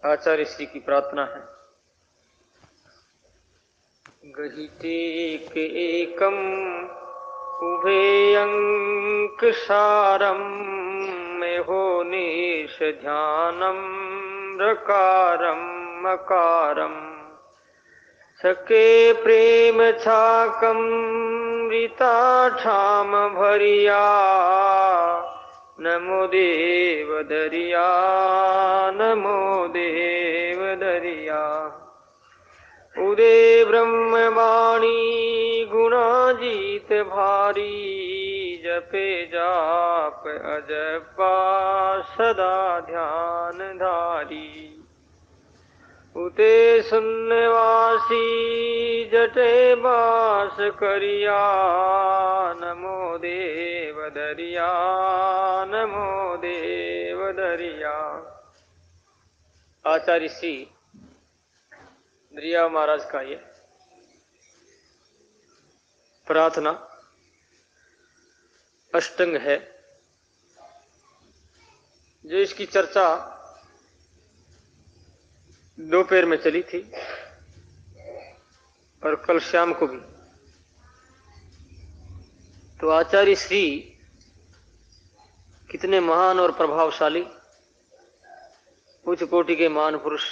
आचार्य श्री की प्रार्थना है। गहिते एकम उभे अंक सारम में हो निश ध्यानम रकारम मकारम सके प्रेम छाकम रीता ठाम भरिया नमो देव दरिया नमो देव दरिया उदे ब्रह्मवाणी गुणाजीत भारी जपे जाप अजपा सदा ध्यान धारी उते सुन्नवासी जटे बास करिया नमो देव दरिया नमो देव दरिया। आचार्य श्री दरिया महाराज का ये प्रार्थना अष्टंग है, जो इसकी चर्चा दोपहर में चली थी और कल शाम को भी। तो आचार्य श्री कितने महान और प्रभावशाली उच्च कोटि के महान पुरुष,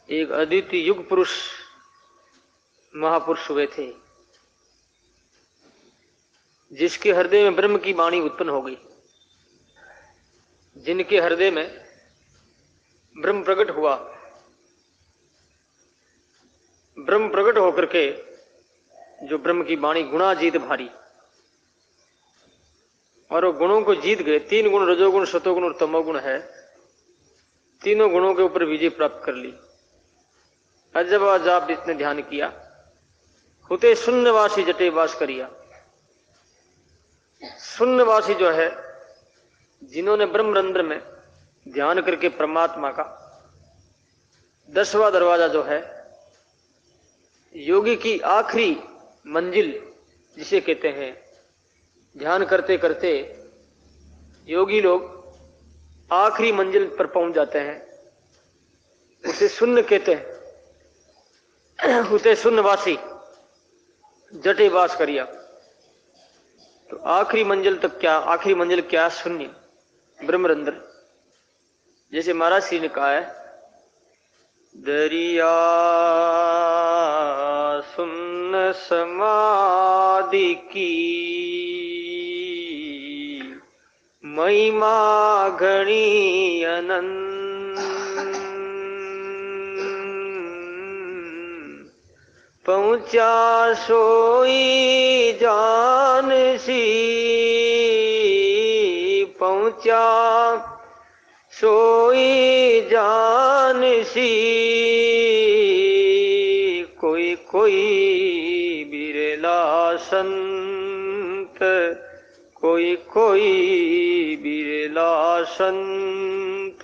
एक अद्वितीय युग पुरुष महापुरुष हुए थे, जिसके हृदय में ब्रह्म की वाणी उत्पन्न हो गई, जिनके हृदय में ब्रह्म प्रकट हुआ। ब्रह्म प्रकट होकर के जो ब्रह्म की वाणी गुणाजीत भारी, और वो गुणों को जीत गए। 3 गुण रजोगुण सतोगुण और तमोगुण है, तीनों गुणों के ऊपर विजय प्राप्त कर ली। अजब अजाब जिसने ध्यान किया, हुते शून्यवासी जटे वास करिया। शून्यवासी जो है, जिन्होंने ब्रह्मरंध्र में ध्यान करके परमात्मा का 10वां दरवाजा जो है, योगी की आखिरी मंजिल जिसे कहते हैं, ध्यान करते करते योगी लोग आखिरी मंजिल पर पहुंच जाते हैं, उसे शून्य कहते हैं। उसे शून्यवासी जटे वास करिया। तो आखिरी मंजिल तक क्या, आखिरी मंजिल क्या? शून्य, ब्रह्मरंध्र। जैसे महाराज श्री ने कहा है, दरिया सुन्न समाधि की महिमा घनी अनंत, पहुंचा सोई जान सी, पहुंचा सोई जान सी, कोई कोई बिरला संत, कोई कोई बिरला संत।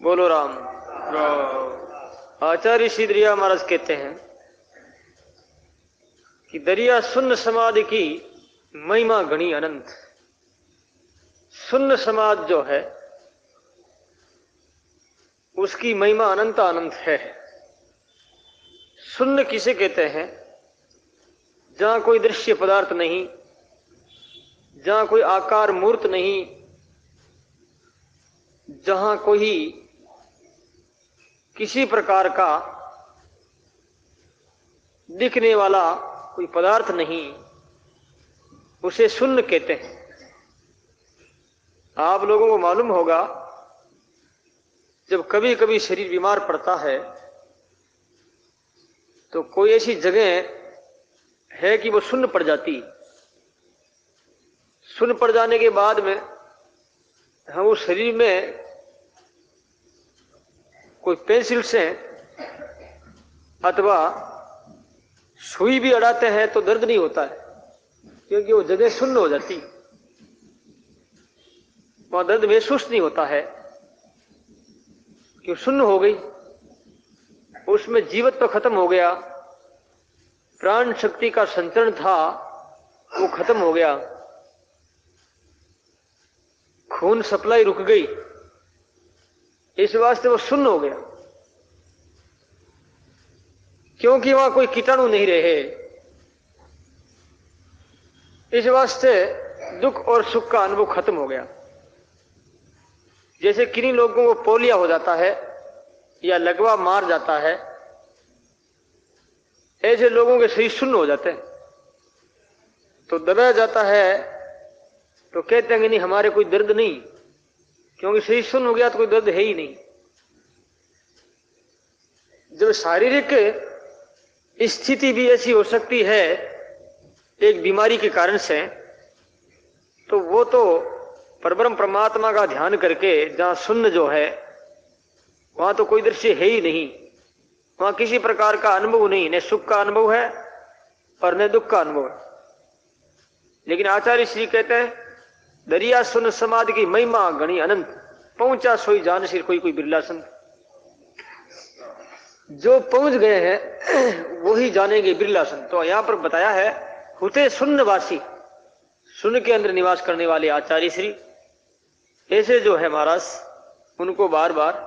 बोलो राम। आचार्य श्री दरिया महाराज कहते हैं कि दरिया शून्य समाधि की महिमा घनी अनंत। शून्य समाधि जो है, उसकी महिमा अनंत अनंत है। शून्य किसे कहते हैं? जहां कोई दृश्य पदार्थ नहीं, जहां कोई आकार मूर्त नहीं, जहां कोई किसी प्रकार का दिखने वाला कोई पदार्थ नहीं, उसे शून्य कहते हैं। आप लोगों को मालूम होगा, जब कभी कभी शरीर बीमार पड़ता है तो कोई ऐसी जगह है कि वो शून्य पड़ जाती। शून्य पड़ जाने के बाद में हम उस शरीर में कोई पेंसिल से अथवा सुई भी अड़ाते हैं तो दर्द नहीं होता है, क्योंकि वो जगह शून्य हो जाती, वहां दर्द महसूस नहीं होता है, क्यों? शून्य हो गई, उसमें जीवत्व खत्म हो गया, प्राण शक्ति का संचरण था वो खत्म हो गया, खून सप्लाई रुक गई, इस वास्ते वो शून्य हो गया, क्योंकि वहां कोई कीटाणु नहीं रहे। इस वास्ते दुख और सुख का अनुभव खत्म हो गया। जैसे किन्हीं लोगों को पोलिया हो जाता है या लगवा मार जाता है, ऐसे लोगों के शरीर शून्य हो जाते हैं। तो दबाया जाता है तो कहते हैं कि नहीं हमारे कोई दर्द नहीं, क्योंकि शरीर शून्य हो गया तो कोई दर्द है ही नहीं। जब शारीरिक स्थिति भी ऐसी हो सकती है एक बीमारी के कारण से, तो वो तो परब्रह्म परमात्मा का ध्यान करके जहां शून्य जो है वहां तो कोई दृश्य है ही नहीं, वहां किसी प्रकार का अनुभव नहीं, न सुख का अनुभव है और न दुख का अनुभव है। लेकिन आचार्य श्री कहते हैं दरिया सुन समाधि की महिमा गणी अनंत, पहुंचा सोई जान सिर कोई कोई बिरला संत। जो पहुंच गए हैं वो ही जानेंगे बिरला संत। तो यहां पर बताया है हुते शून्यवासी, शून्य के अंदर निवास करने वाले आचार्य श्री, ऐसे जो है महाराज उनको बार बार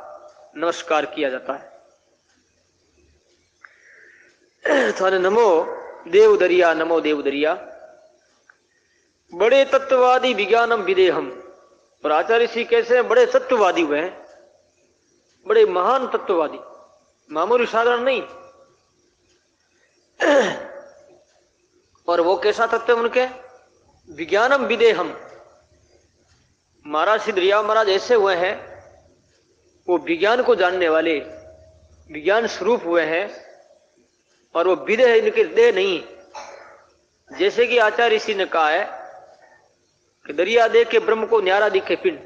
नमस्कार किया जाता है। थाने नमो देव दरिया, नमो देव दरिया, बड़े तत्ववादी विज्ञानम विदेहम। और आचार्य श्री कैसे हैं? बड़े तत्ववादी हुए हैं, बड़े महान तत्ववादी, मामूली साधारण नहीं। और वो कैसा तत्व उनके? विज्ञानम विदेहम। महाराज सिद्धरिया महाराज ऐसे हुए हैं, वो विज्ञान को जानने वाले, विज्ञान स्वरूप हुए हैं। और वो विदेह इनके देह नहीं, जैसे कि आचार्य ऋषि ने कहा है कि दरिया देख के ब्रह्म को न्यारा दिखे पिंड,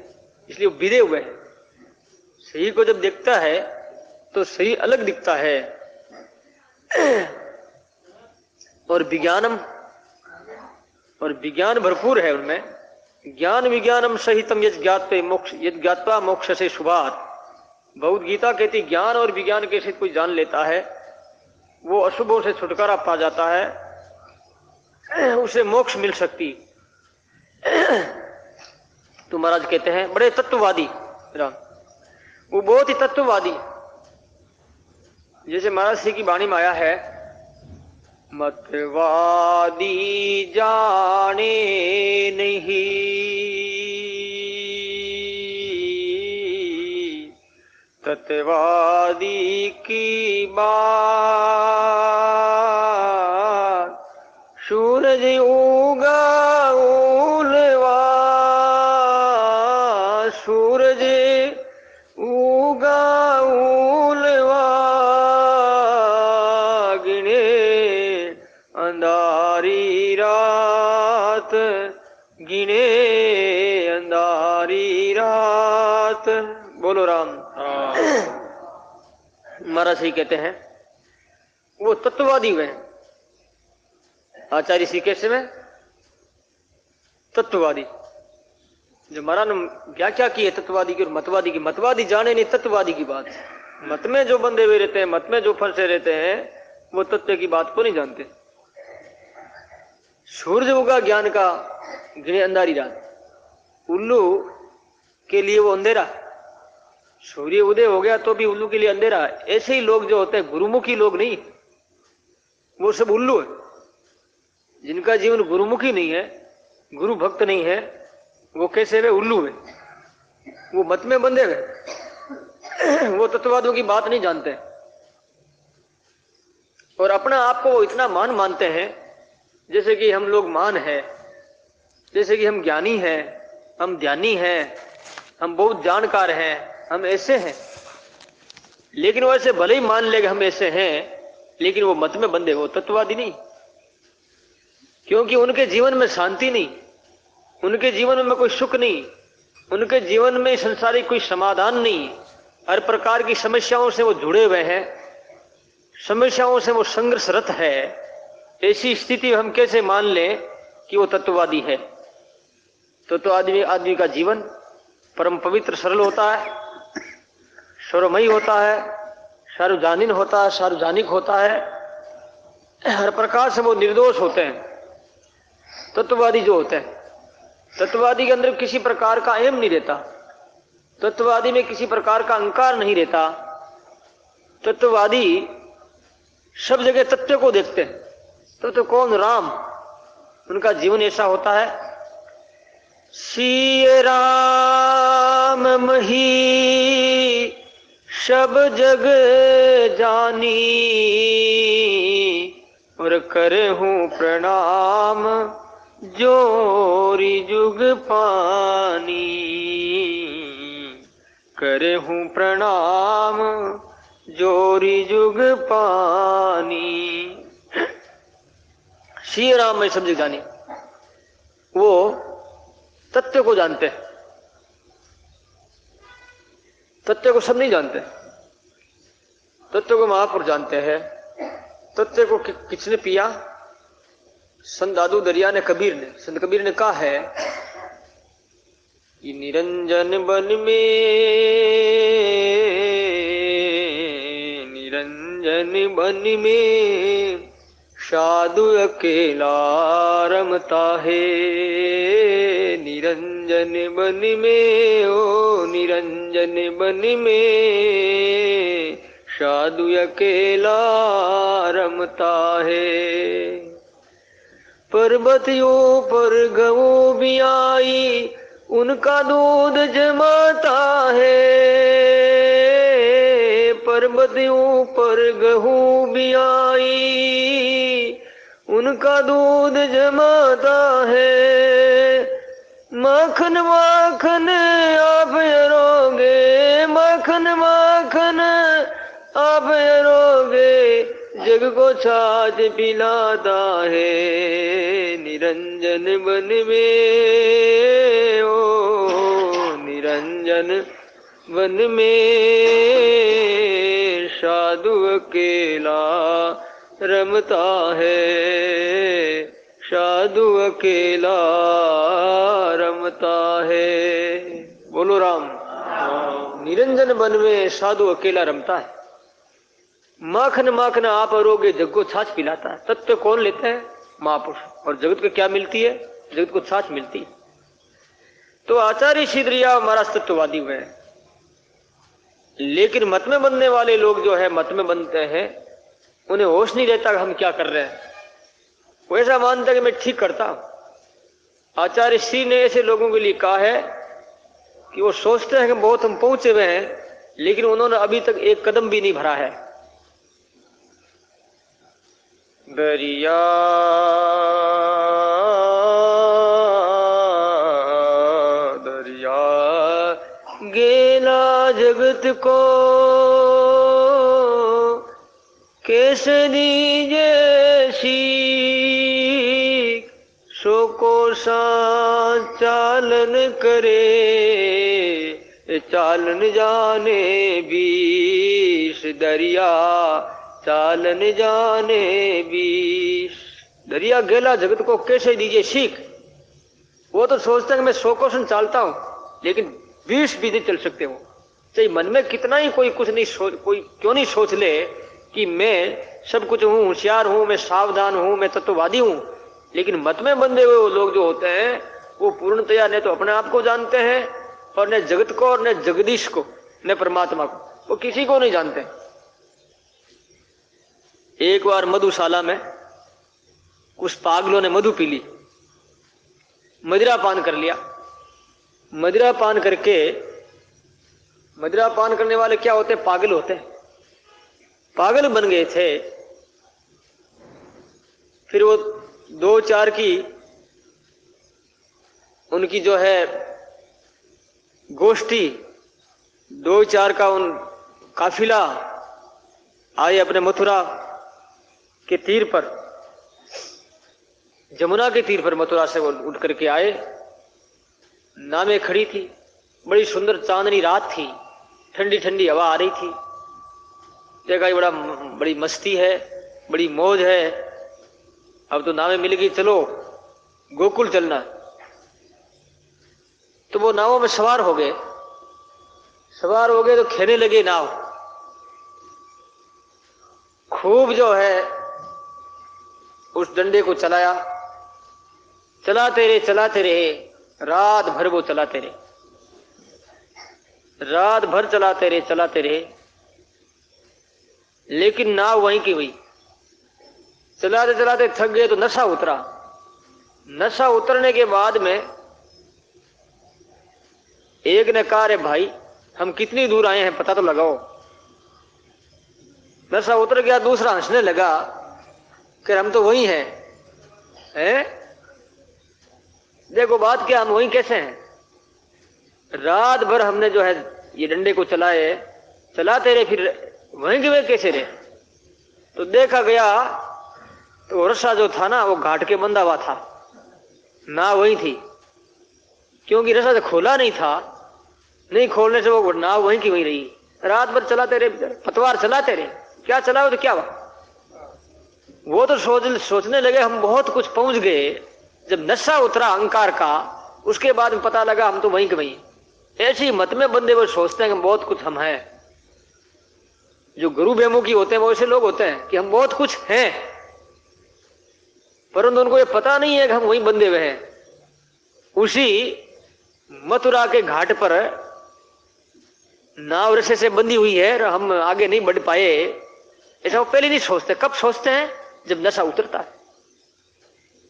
इसलिए वो विदेह हुए हैं। सही को जब देखता है तो सही अलग दिखता है। और विज्ञानम, और विज्ञान भरपूर है उनमें। ज्ञान विज्ञानम सहितम यज्ञ ज्ञात्वे मोक्ष, यज्ञ ज्ञात्वा मोक्ष से शुभात। बहुत गीता कहती ज्ञान और विज्ञान के सहित कोई जान लेता है वो अशुभों से छुटकारा पा जाता है, उसे मोक्ष मिल सकती। तो महाराज कहते हैं बड़े तत्ववादी राम, वो बहुत ही तत्ववादी। जैसे महाराज श्री की वाणी में आया है मतवादी जाने नहीं, तत्वादी की बात, सूरज उगा उलवा, सूरज उगा उलवा, गिने अंधारी रात, गिने अंधारी रात। बोलो राम। महाराज श्री कहते हैं वो तत्ववादी हुए हैं। आचार्य श्री कैसे में तत्ववादी, जो महाराज ने व्याख्या की है तत्ववादी की और मतवादी की। मतवादी जाने नहीं तत्ववादी की बात। मत में जो बंधे हुए रहते हैं, मत में जो फंसे रहते हैं, वो तत्व की बात को नहीं जानते। सूरज उगा ज्ञान का, गिने अंधारी रात। उल्लू के लिए वो अंधेरा, सूर्य उदय हो गया तो भी उल्लू के लिए अंधेरा। ऐसे ही लोग जो होते हैं गुरुमुखी लोग नहीं, वो सब उल्लू है। जिनका जीवन गुरुमुखी नहीं है, गुरु भक्त नहीं है, वो कैसे वे? उल्लू है। वो मत में बंधे हुए, वो तत्ववादियों की बात नहीं जानते और अपना आप को वो इतना मान मानते हैं जैसे कि हम लोग मान है, जैसे कि हम ज्ञानी हैं, हम ध्यानी हैं, हम बहुत जानकार हैं, हम ऐसे हैं। लेकिन वो ऐसे भले ही मान लेगा हम ऐसे हैं, लेकिन वो मत में बंधे, वो तत्ववादी नहीं। क्योंकि उनके जीवन में शांति नहीं, उनके जीवन में कोई सुख नहीं, उनके जीवन में संसारिक कोई समाधान नहीं। हर प्रकार की समस्याओं से वो जुड़े हुए हैं, समस्याओं से वो संघर्षरत है। ऐसी स्थिति हम कैसे मान लें कि वो तत्ववादी है? तो आदमी का जीवन परम पवित्र सरल होता है, सर्वमयी होता है, सार्वजनिक होता है, सार्वजनिक होता है, हर प्रकार से वो निर्दोष होते हैं। तत्ववादी जो होते हैं, तत्ववादी के अंदर किसी प्रकार का एम नहीं रहता। तत्ववादी में किसी प्रकार का अहंकार नहीं रहता। तत्ववादी सब जगह तत्व को देखते हैं। तो कौन? राम। उनका जीवन ऐसा होता है, सिय राम मही सब जग जानी, और करहूं प्रणाम जोरी जुग पानी, करहूं प्रणाम जोरी जुग पानी। श्री राम में सब जग जानी, वो तत्व को जानते हैं। तत्व को सब नहीं जानते, तत्व को महापुरुष जानते हैं। तत्व को किसने पिया? संत दादू दरिया ने, कबीर ने। संत कबीर ने कहा है कि निरंजन बन में, निरंजन बन में साधु अकेला रमता है। निरंजन बन में, ओ निरंजन बन में साधु अकेला रमता है। पर्वत ऊपर गऊ भी आई, उनका दूध जमाता है। पर्वत ऊपर गहू भी आई, उनका दूध जमाता है। माखन माखन आप अरोगे, माखन माखन आप अरोगे, जग को छाछ पिलाता है। निरंजन बन में, ओ निरंजन वन में साधु अकेला रमता है। साधु अकेला रमता है। बोलो राम। निरंजन वन में साधु अकेला रमता है। माखन माखन आप अरोगे, जग को छाछ पिलाता है। तत्व कौन लेता है? महापुरुष। और जगत को क्या मिलती है? जगत को छाछ मिलती है। तो आचार्य श्रीधरिया महाराज तत्ववादी हुए हैं, लेकिन मत में बनने वाले लोग जो है मत में बनते हैं, उन्हें होश नहीं रहता कि हम क्या कर रहे हैं। वो ऐसा मानता कि मैं ठीक करता हूं। आचार्य श्री ने ऐसे लोगों के लिए कहा है कि वो सोचते हैं कि बहुत हम पहुंचे हुए हैं, लेकिन उन्होंने अभी तक एक कदम भी नहीं भरा है। दरिया दरिया गेला जगत को कैसे दीजे सीख, सो को सा चालन करे, चालन जाने बीस दरिया, चालन जाने बीस। दरिया गेला जगत को कैसे दीजिए सीख। वो तो सोचता है कि मैं 100 क्वेश्चन चालता हूं, लेकिन 20 भी नहीं चल सकते। वो चाहे मन में कितना ही कोई कुछ नहीं सोच, कोई क्यों नहीं सोच ले कि मैं सब कुछ हूं, होशियार हूं, मैं सावधान हूं, मैं तत्ववादी हूं, लेकिन मत में बंधे हुए लोग जो होते हैं वो पूर्णतया न तो अपने आप को जानते हैं, और न जगत को, और न जगदीश को, न परमात्मा को, वो किसी को नहीं जानते। एक बार मधुशाला में कुछ पागलों ने मधु पी ली, मदिरा पान कर लिया। मदिरा पान करके, मदिरा पान करने वाले क्या होते हैं? पागल होते हैं। पागल बन गए थे। फिर वो 2-4 की उनकी जो है गोष्ठी, 2-4 का उन काफिला आए अपने मथुरा के तीर पर, जमुना के तीर पर मथुरा से वो उठ करके आए। नावें खड़ी थी, बड़ी सुंदर चांदनी रात थी, ठंडी ठंडी हवा आ रही थी। देखा बड़ी मस्ती है, बड़ी मौज है। अब तो नावें मिल गई, चलो गोकुल चलना। तो वो नावों में सवार हो गए। सवार हो गए तो खेने लगे नाव। खूब जो है उस डंडे को चलाया, चलाते रहे रात भर वो चलाते रहे। रात भर चलाते रहे, लेकिन नाव वहीं की वहीं। चलाते चलाते थक गए तो नशा उतरा। नशा उतरने के बाद में एक ने कहा, रे भाई हम कितनी दूर आए हैं पता तो लगाओ। नशा उतर गया। दूसरा हंसने लगा कि हम तो वही हैं। देखो बात क्या, हम वही कैसे हैं? रात भर हमने जो है ये डंडे को चलाते रहे, फिर वहीं के वहीं कैसे रहे? तो देखा गया तो रस्सा जो था ना वो घाट के बंधा हुआ था, ना वही थी, क्योंकि रस्सा तो खोला नहीं था। नहीं खोलने से वो नाव वहीं की वहीं रही। रात भर चलाते रहे, पतवार चलाते रहे। क्या चलाओ तो क्या हुआ? वो तो सोचने लगे हम बहुत कुछ पहुंच गए। जब नशा उतरा अहंकार का, उसके बाद में पता लगा हम तो वहीं के वहीं। ऐसी मत में बंदे वो सोचते हैं कि बहुत कुछ हम हैं। जो गुरु बेमुखी होते हैं वो ऐसे लोग होते हैं कि हम बहुत कुछ हैं, परंतु उनको ये पता नहीं है कि हम वहीं बंधे हुए हैं। उसी मथुरा के घाट पर नाव रस्से से बंधी हुई है और हम आगे नहीं बढ़ पाए, ऐसा वो पहले नहीं सोचते। कब सोचते हैं? जब नशा उतरता है।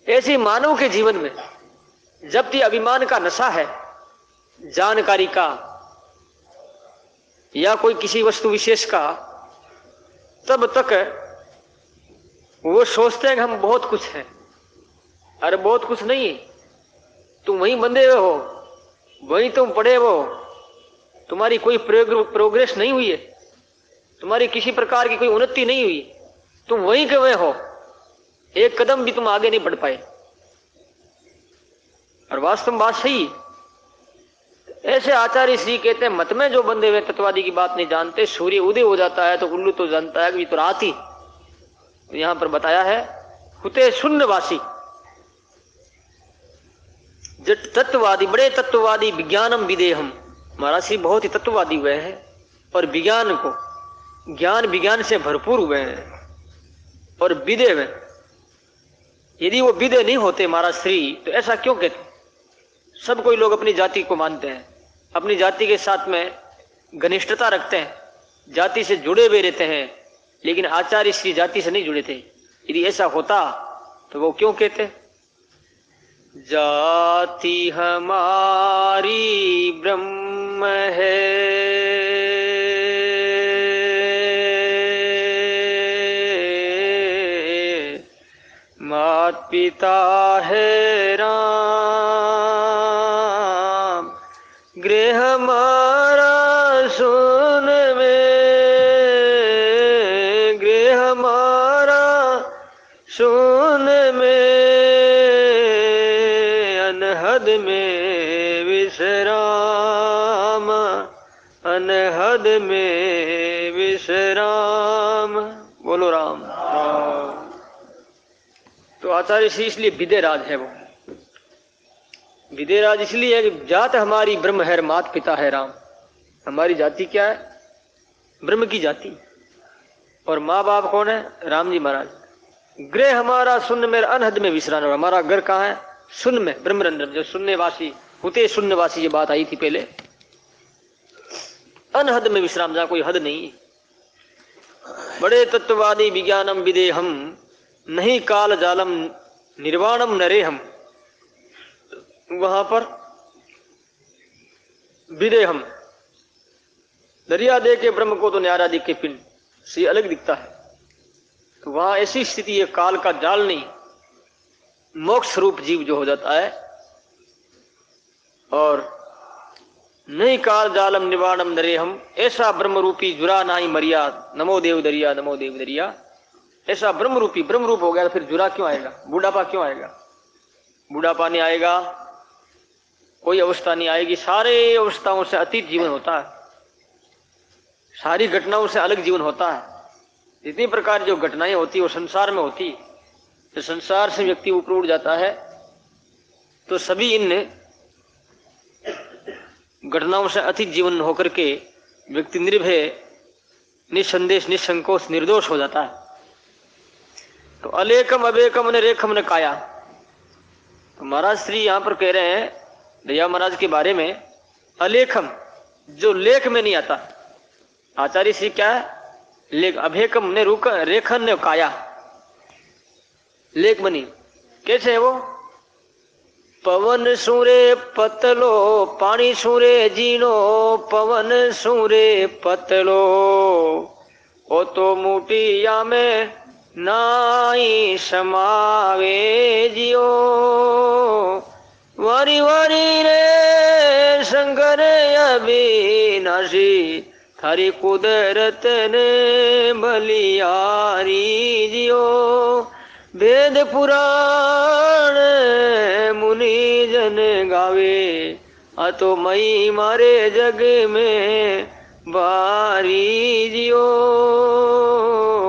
ऐसी मानव के जीवन में जब तक अभिमान का नशा है, जानकारी का या कोई किसी वस्तु विशेष का, तब तक वो सोचते हैं कि हम बहुत कुछ हैं। अरे बहुत कुछ नहीं है, तुम वहीं बंधे हुए हो, वहीं तुम पड़े हो। तुम्हारी कोई प्रोग्रेस नहीं हुई है, तुम्हारी किसी प्रकार की कोई उन्नति नहीं हुई, तुम वहीं के वहीं हो, एक कदम भी तुम आगे नहीं बढ़ पाए। और वास्तव में बात सही। ऐसे आचार्य श्री कहते हैं, मत में जो बंधे हुए तत्ववादी की बात नहीं जानते। सूर्य उदय हो जाता है तो उल्लू तो जानता है कि तो रात ही। तो यहां पर बताया है हुते शून्यवासी। तत्ववादी, बड़े तत्ववादी, विज्ञानम विदेहम। महाराज श्री बहुत ही तत्ववादी हुए हैं और विज्ञान को, ज्ञान विज्ञान से भरपूर हुए हैं। और विदे में, यदि वो विदे नहीं होते महाराज श्री तो ऐसा क्यों कहते? सब कोई लोग अपनी जाति को मानते हैं, अपनी जाति के साथ में घनिष्ठता रखते हैं, जाति से जुड़े हुए रहते हैं, लेकिन आचार्य श्री जाति से नहीं जुड़े थे। यदि ऐसा होता तो वो क्यों कहते? जाति हमारी ब्रह्म है, मात पिता है राम, गृह हमारा सुन में, गृह हमारा सुन में, अनहद में विश्राम, अनहद में विश्राम। बोलो राम। तो आचार्य श्री इसलिए विदेराज है। वो विदेराज इसलिए है कि जात हमारी ब्रह्म है, मात पिता है राम। हमारी जाति क्या है? ब्रह्म की जाति। और माँ बाप कौन है? राम जी महाराज। गृह हमारा शून्य में, अनहद में विश्राम। हमारा घर कहाँ है? शून्य में, ब्रह्मरंध्र, जो शून्यवासी होते, शून्यवासी ये बात आई थी पहले। अनहद में विश्राम, जहां कोई हद नहीं। बड़े तत्ववादी विज्ञानम विदेहम, नहीं काल जालम निर्वाणम नरेहम। वहां पर विदेहम, दरिया दे के ब्रह्म को तो न्यारा दिखे पिंड से अलग दिखता है। तो वहां ऐसी स्थिति है, काल का जाल नहीं, मोक्ष स्वरूप जीव जो हो जाता है। और नहीं काल जालम निवारणम नरेहम, ऐसा ब्रह्म रूपी जुरा नाही मरिया, नमो देव दरिया, नमो देव दरिया। ऐसा ब्रह्म रूपी, ब्रह्म रूप हो गया तो फिर जुरा क्यों आएगा? बुढ़ापा क्यों आएगा? बुढ़ापा नहीं आएगा, कोई अवस्था नहीं आएगी। सारे अवस्थाओं से अतीत जीवन होता है, सारी घटनाओं से अलग जीवन होता है। इतनी प्रकार जो घटनाएं होती वो संसार में होती। तो संसार से व्यक्ति ऊपर उठ जाता है तो सभी इन घटनाओं से अतीत जीवन होकर के व्यक्ति निर्भय, निसंदेश, निसंकोच, निर्दोष हो जाता है। तो अलेकम अबेकम न रेखम न काया। तो महाराज श्री यहां पर कह रहे हैं दया महाराज के बारे में, अलेखम, जो लेख में नहीं आता। आचार्य श्री क्या है? लेख। अभेकम ने रुक रेखन ने काया, लेख बनी। कैसे है वो? पवन सूरे पतलो पानी सूरे जीनो, पवन सूरे पतलो ओ तो मुटिया में नाई समावे जियो। वारी वारी रे शंकर अविनाशी, थारी कुदरत ने बलियारी जियो। वेद पुराण मुनि जन गावे, आ तो मई मारे जग में बारी जियो।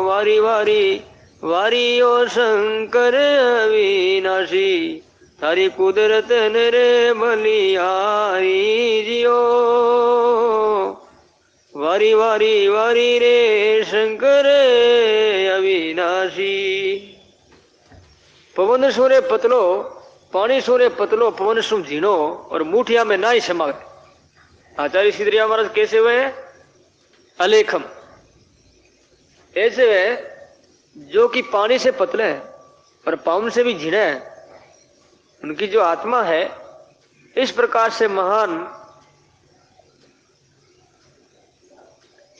वारी वारी वारी ओ शंकर अविनाशी, थारी कुदरत नरे बलियारी जियो। वारी वारी वारी रे शंकर अविनाशी। पवन सूर्य पतलो पानी सूर्य पतलो, पवन सुम झीनो और मुठिया में ना ही समावे। आचार्य सिद्धरिया महाराज कैसे हुए? अलेखम। ऐसे वे जो कि पानी से पतले हैं और पावन से भी झीणे हैं। उनकी जो आत्मा है इस प्रकार से महान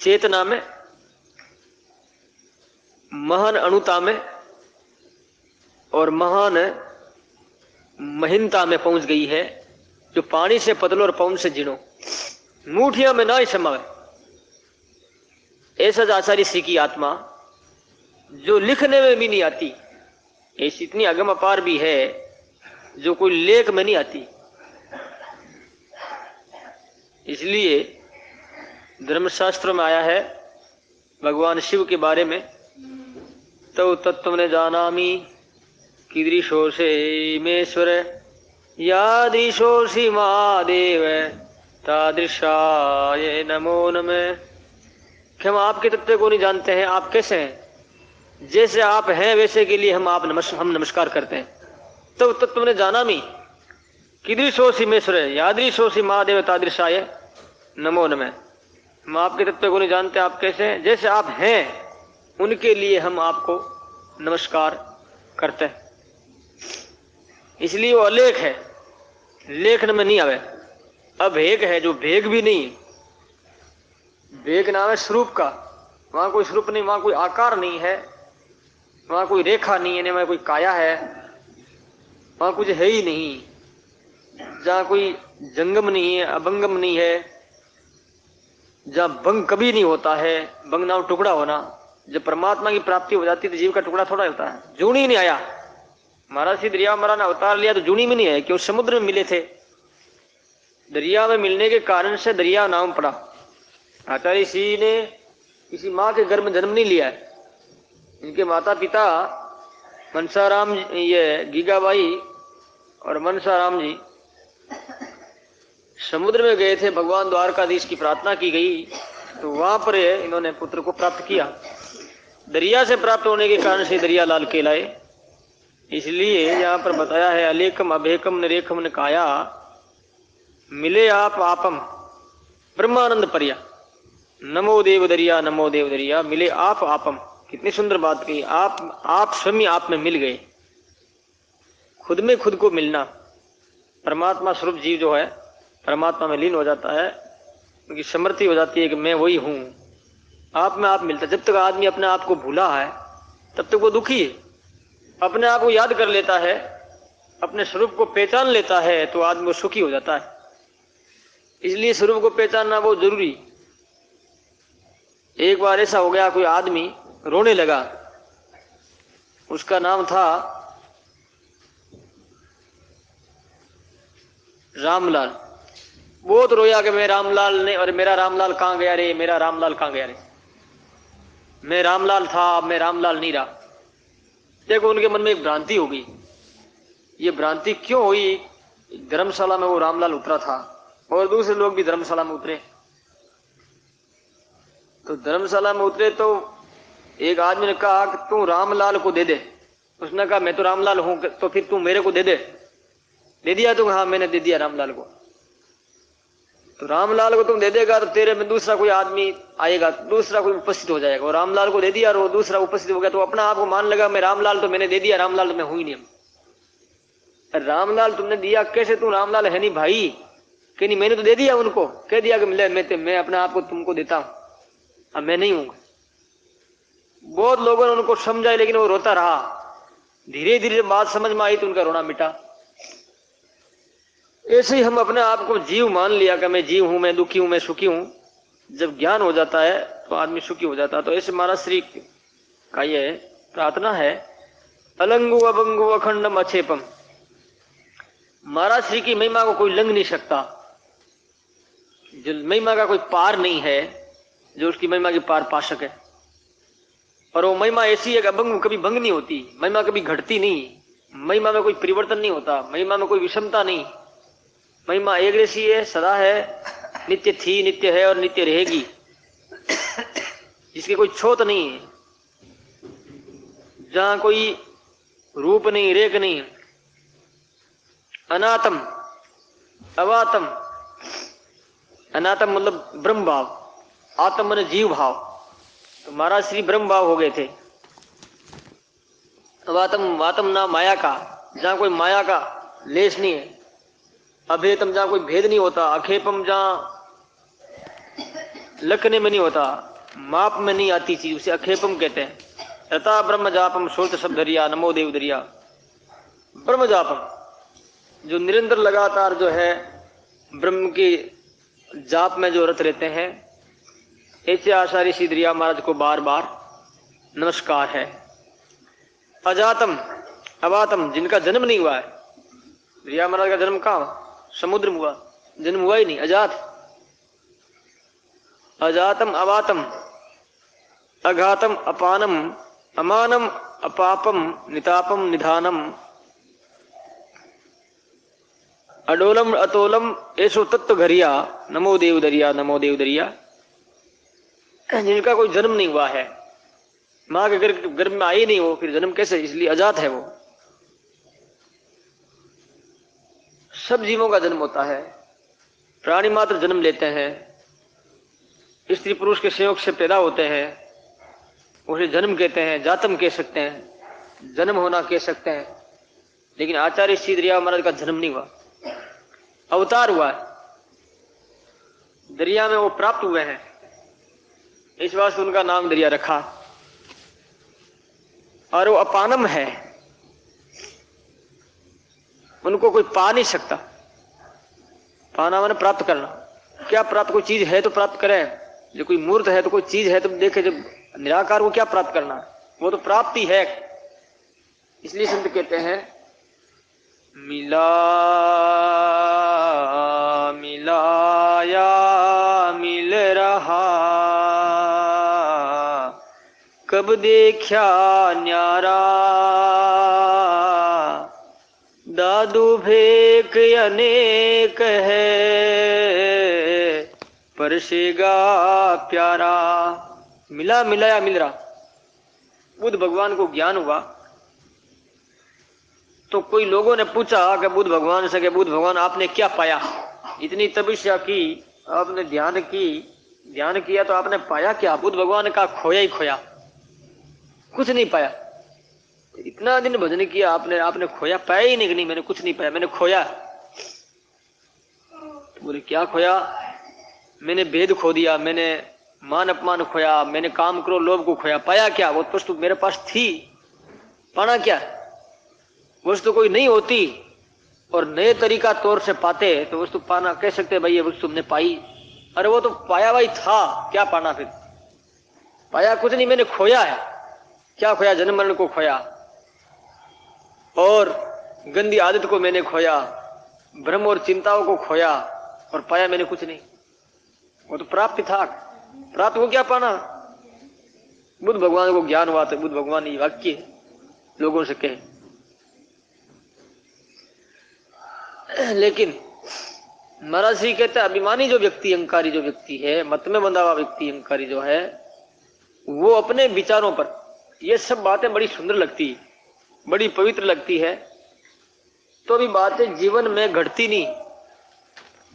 चेतना में, महान अणुता में और महान महिनता में पहुंच गई है, जो पानी से पतलो और पवन से झीणो, मुठिया में ना ही समावे। ऐसा आचार्य श्री की आत्मा जो लिखने में भी नहीं आती, ऐसी इतनी अगम अपार भी है जो कोई लेख में नहीं आती। इसलिए धर्मशास्त्रों में आया है भगवान शिव के बारे में, तो तत्व ने जानामी कीदृशोषे मेश्वर, यादृशोषि महादेव तादृशाय नमो नमः। कि हम आपके तत्व को नहीं जानते हैं, आप कैसे हैं, जैसे आप हैं वैसे के लिए हम नमस्कार करते हैं। तो तत्व ने जानामी कीदृशोषि मेश्वर, यादृशोषि महादेव तादृशाय नमो नमः। हम आपके तत्व को नहीं जानते, आप कैसे हैं, जैसे आप हैं उनके लिए हम आपको नमस्कार करते हैं। इसलिए वो अलेख है, लेखन में नहीं आवे। अभेक है जो भेग भी नहीं। भेग नाम है स्वरूप का, वहां कोई स्वरूप नहीं, वहां कोई आकार नहीं है, वहां कोई रेखा नहीं है, वहां कोई काया है, वहां कुछ है ही नहीं। जहां कोई जंगम नहीं है, अभंगम नहीं है, जहां भंग कभी नहीं होता है, भंग नाम टुकड़ा होना। जब परमात्मा की प्राप्ति हो जाती है तो जीव का टुकड़ा थोड़ा होता है। जूनी ही नहीं आया। महाराज श्री दरिया महाराज ने अवतार लिया तो जूनी में नहीं आया, क्यों? समुद्र में मिले थे। दरिया में मिलने के कारण से दरिया नाम पड़ा। आचार्य श्री ने किसी माँ के गर्भ में जन्म नहीं लिया है। इनके माता पिता मनसाराम, ये गीगाबाई और मनसाराम जी समुद्र में गए थे। भगवान द्वारकाधीश की प्रार्थना की गई तो वहां पर इन्होंने पुत्र को प्राप्त किया। दरिया से प्राप्त होने के कारण से दरिया लाल कहलाए। इसलिए यहाँ पर बताया है अलेकम अभेकम निरेखम ने काया, मिले आप आपम ब्रह्मानंद परिया, नमो देव दरिया नमो देव दरिया, मिले आप आपम। कितनी सुंदर बात कही। आप स्वयं आप में मिल गए। खुद में खुद को मिलना। परमात्मा स्वरूप जीव जो है परमात्मा में लीन हो जाता है, उनकी समृद्धि हो जाती है कि मैं वही हूं। आप में आप मिलता। जब तक आदमी अपने आप को भूला है तब तक वो दुखी है। अपने आप को याद कर लेता है, अपने स्वरूप को पहचान लेता है तो आदमी सुखी हो जाता है। इसलिए स्वरूप को पहचानना बहुत जरूरी। एक बार ऐसा हो गया, कोई आदमी रोने लगा। उसका नाम था रामलाल। बहुत रोया कि मैं रामलाल ने, और मेरा रामलाल कहाँ गया रे, मेरा रामलाल कहाँ गया रे, मैं रामलाल था अब मैं रामलाल नहीं रहा। देखो उनके मन में एक भ्रांति हो गई। ये भ्रांति क्यों हुई? धर्मशाला में वो रामलाल उतरा था और दूसरे लोग भी धर्मशाला में उतरे। तो धर्मशाला में उतरे तो एक आदमी ने कहा कि तू रामलाल को दे दे। उसने कहा मैं तो रामलाल हूं, तो फिर तू मेरे को दे दे। दे दिया? तो हाँ मैंने दे दिया रामलाल को। तो रामलाल को तुम दे देगा तो तेरे में दूसरा कोई आदमी आएगा, दूसरा कोई उपस्थित हो जाएगा। और रामलाल को दे दिया और वो दूसरा उपस्थित हो गया तो अपना आप को मान लगा मैं रामलाल तो मैंने दे दिया, रामलाल तो मैं हुई नहीं। रामलाल तुमने दिया कैसे, तू रामलाल है नहीं भाई, कि नहीं मैंने तो दे दिया उनको, कह दिया कि मैं अपने आप को तुमको देता हूं, अब मैं नहीं हूं। बहुत लोगों ने उनको समझाया लेकिन वो रोता रहा। धीरे धीरे बात समझ में आई तो उनका रोना मिटा। ऐसे ही हम अपने आप को जीव मान लिया कि मैं जीव हूं, मैं दुखी हूं, मैं सुखी हूं। जब ज्ञान हो जाता है तो आदमी सुखी हो जाता है। तो ऐसे महाराज श्री का ये प्रार्थना है, अलंगु अभंगु अखंडम अक्षेपम। महाराज श्री की महिमा को कोई लंघ नहीं सकता, जो महिमा का कोई पार नहीं है, जो उसकी महिमा की पार पा सके। और वो महिमा ऐसी है कि अभंग कभी भंग नहीं होती, महिमा कभी घटती नहीं, महिमा में कोई परिवर्तन नहीं होता, महिमा में कोई विषमता नहीं। महिमा एक जैसी है, सदा है, नित्य थी, नित्य है और नित्य रहेगी, जिसकी कोई छोत नहीं है, जहां कोई रूप नहीं, रेख नहीं। अनातम अवातम, अनातम मतलब ब्रह्म भाव, आत्म मन जीव भाव। तो महाराज श्री ब्रह्म भाव हो गए थे। अवातम, वातम ना माया का, जहां कोई माया का लेश नहीं है। अभेदम, जहां कोई भेद नहीं होता। अखेपम, जहां लखने में नहीं होता, माप में नहीं आती चीज, उसे अखेपम कहते हैं। रता ब्रह्म जापम श्रोत शब्द दरिया, नमो देव दरिया। ब्रह्म जापम जो निरंतर लगातार जो है ब्रह्म की जाप में जो रत रहते हैं, ऐसे आचार्य श्री दरिया महाराज को बार बार नमस्कार है। अजातम अवातम, जिनका जन्म नहीं हुआ है। दरिया महाराज का जन्म कहाँ, समुद्र में हुआ, जन्म हुआ ही नहीं, अजात। अजातम अवातम, अघातम अपानम, अमानम अपापम, नितापम निधानम, अडोलम अतोलम, ऐसो तत्व घरिया, नमो देव दरिया, नमो देव दरिया। जिनका कोई जन्म नहीं हुआ है, माँ के गर्भ में आई नहीं, वो फिर जन्म कैसे, इसलिए अजात है वो। सब जीवों का जन्म होता है, प्राणी मात्र जन्म लेते हैं, स्त्री पुरुष के संयोग से पैदा होते हैं, उसे जन्म कहते हैं, जातम कह सकते हैं, जन्म होना कह सकते हैं। लेकिन आचार्य श्री दरिया महाराज का जन्म नहीं हुआ, अवतार हुआ है। दरिया में वो प्राप्त हुए हैं, इस वास्ते उनका नाम दरिया रखा। और वो अपानम है, उनको कोई पा नहीं सकता। पाना माने प्राप्त करना। क्या प्राप्त, कोई चीज है तो प्राप्त करें, जो कोई मूर्त है तो कोई चीज है तो देखे, जब निराकार को क्या प्राप्त करना, वो तो प्राप्ति है। इसलिए संत कहते हैं, मिला मिलाया मिल रहा, कब देखा न्यारा, दादू भेक अनेक है, परसेगा प्यारा। मिला मिलाया मिल रहा। बुद्ध भगवान को ज्ञान हुआ तो कोई लोगों ने पूछा कि बुद्ध भगवान से, कि बुद्ध भगवान आपने क्या पाया, इतनी तपस्या की, आपने ध्यान किया तो आपने पाया क्या। बुद्ध भगवान का खोया ही खोया, कुछ नहीं पाया। इतना दिन भजन किया आपने खोया, पाया ही नहीं, मैंने कुछ नहीं पाया, मैंने खोया। बोले क्या खोया, मैंने भेद खो दिया, मैंने मान अपमान खोया, मैंने काम क्रोध लोभ को खोया। पाया क्या, वो वस्तु मेरे पास थी, पाना क्या। वस्तु कोई नहीं होती और नए तरीका तौर से पाते तो वस्तु पाना कह सकते भाई ये वस्तु तुमने पाई। अरे वो तो पाया हुआ ही था, क्या पाना फिर। पाया कुछ नहीं, मैंने खोया है। क्या खोया, जन्म मरण को खोया और गंदी आदत को मैंने खोया, भ्रम और चिंताओं को खोया, और पाया मैंने कुछ नहीं। वो तो प्राप्ति था, प्राप्त को क्या पाना। बुद्ध भगवान को ज्ञान हुआ तो बुद्ध भगवान ये वाक्य लोगों से कहे। लेकिन महाराज जी कहते हैं, अभिमानी जो व्यक्ति, अहंकारी जो व्यक्ति है, मत में बंधा हुआ व्यक्ति अहंकारी जो है, वो अपने विचारों पर ये सब बातें बड़ी सुंदर लगती है, बड़ी पवित्र लगती है, तो भी बातें जीवन में घटती नहीं,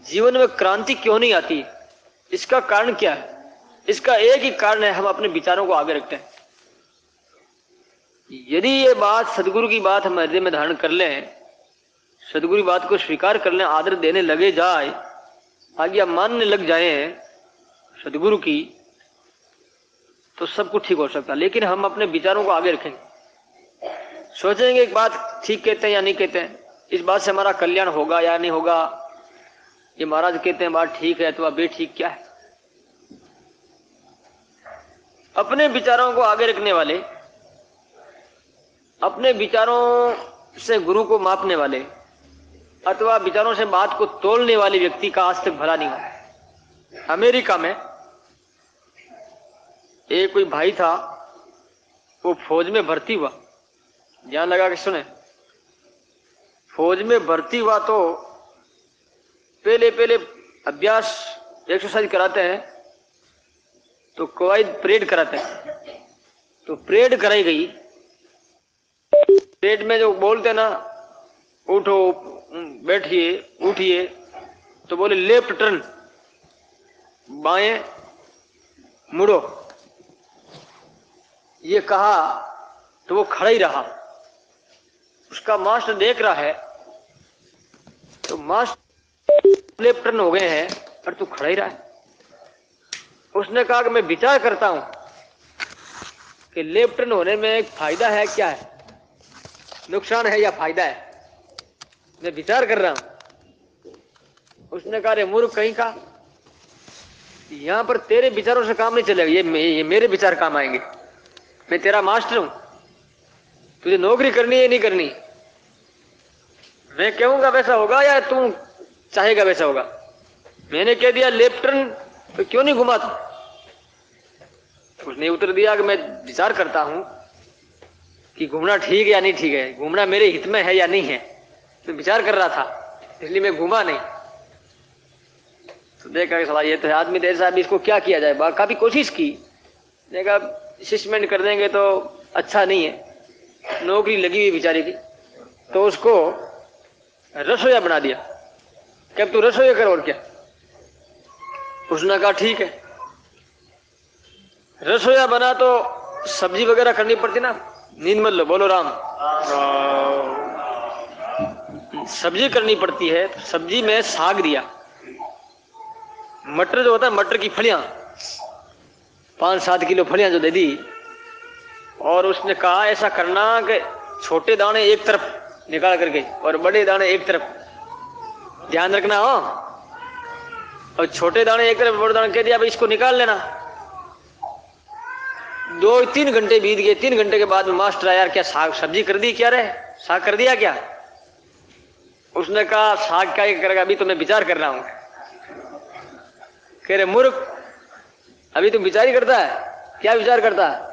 जीवन में क्रांति क्यों नहीं आती? इसका कारण क्या है? इसका एक ही कारण है, हम अपने विचारों को आगे रखते हैं। यदि ये बात, सदगुरु की बात हम हृदय में धारण कर लें, सदगुरु की बात को स्वीकार कर लें, आदर देने लगे जाए, आज्ञा मानने लग जाए सदगुरु की, तो सब कुछ ठीक हो सकता है। लेकिन हम अपने विचारों को आगे रखेंगे, सोचेंगे एक बात ठीक कहते हैं या नहीं कहते हैं, इस बात से हमारा कल्याण होगा या नहीं होगा, ये महाराज कहते हैं बात ठीक है तो अब बेठीक क्या है। अपने विचारों को आगे रखने वाले, अपने विचारों से गुरु को मापने वाले अथवा विचारों से बात को तोलने वाले व्यक्ति का आज तक भला नहीं हुआ। अमेरिका में एक कोई भाई था, वो फौज में भर्ती हुआ, ध्यान लगा के सुने, फौज में भर्ती हुआ तो पहले अभ्यास एक्सरसाइज कराते हैं, तो कवायद परेड कराते हैं, तो परेड कराई गई। परेड में जो बोलते ना, उठो, बैठिए, उठिए, तो बोले लेफ्ट टर्न, बाएं मुड़ो, ये कहा तो वो खड़ा ही रहा। उसका मास्टर देख रहा है, तो मास्टर लेफ्ट टर्न हो गए हैं और तू खड़ा ही रहा है। उसने कहा कि मैं विचार करता हूं कि लेफ्ट टर्न होने में एक फायदा है, क्या है, नुकसान है या फायदा है, मैं विचार कर रहा हूं। उसने कहा रे मूर्ख कहीं का, यहां पर तेरे विचारों से काम नहीं चलेगा, ये मेरे विचार काम आएंगे, मैं तेरा मास्टर हूं, तुझे नौकरी करनी है नहीं करनी, मैं कहूंगा वैसा होगा या तू चाहेगा वैसा होगा। मैंने कह दिया लेफ्ट टर्न, तो क्यों नहीं घुमा तू? उसने उत्तर दिया कि मैं विचार करता हूं कि घूमना ठीक है या नहीं ठीक है, घूमना मेरे हित में है या नहीं है, मैं विचार कर रहा था इसलिए मैं घूमा नहीं। तो देखा सवाल ये तो आदमी देर साहब, इसको क्या किया जाए, काफी कोशिश की, देखा असिस्टमेंट कर देंगे तो अच्छा नहीं है, नौकरी लगी हुई बेचारे की, तो उसको रसोईया बना दिया कि अब तू रसोई कर और क्या। उसने कहा ठीक है, रसोईया बना तो सब्जी वगैरह करनी पड़ती ना, नींद मत लो, बोलो राम, सब्जी करनी पड़ती है। सब्जी में साग दिया, मटर जो होता है, मटर की फलियां 5-7 किलो फलियां जो दे दी, और उसने कहा ऐसा करना कि छोटे दाने एक तरफ निकाल करके और बड़े दाने एक तरफ, ध्यान रखना हो, और छोटे दाने एक तरफ बड़े दाने कह दिया, भाई इसको निकाल लेना। 2-3 घंटे बीत गए। 3 घंटे के बाद में मास्टर आया, यार क्या साग सब्जी कर दी क्या रे, साग कर दिया क्या? उसने कहा साग क्या करेगा, अभी तो मैं विचार कर रहा हूं। कह रहे मूर्ख, अभी तुम विचार ही करता है? क्या विचार करता है?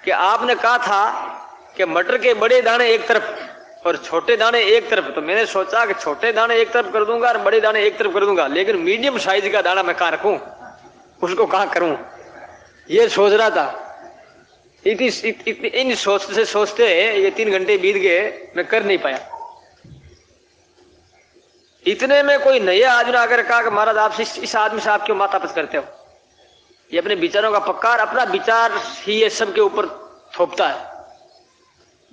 कि आपने कहा था कि मटर के बड़े दाने एक तरफ और छोटे दाने एक तरफ, तो मैंने सोचा कि छोटे दाने एक तरफ कर दूंगा और बड़े दाने एक तरफ कर दूंगा, लेकिन मीडियम साइज का दाना मैं कहां रखूं, उसको कहां करूं, ये सोच रहा था। इन सोचते ये 3 घंटे बीत गए, मैं कर नहीं पाया। इतने में कोई नया आदमी आकर कहा कि महाराज आप इस आदमी से आप क्यों माथापच करते हो, ये अपने विचारों का पक्का, अपना विचार ही ये सबके ऊपर थोपता है,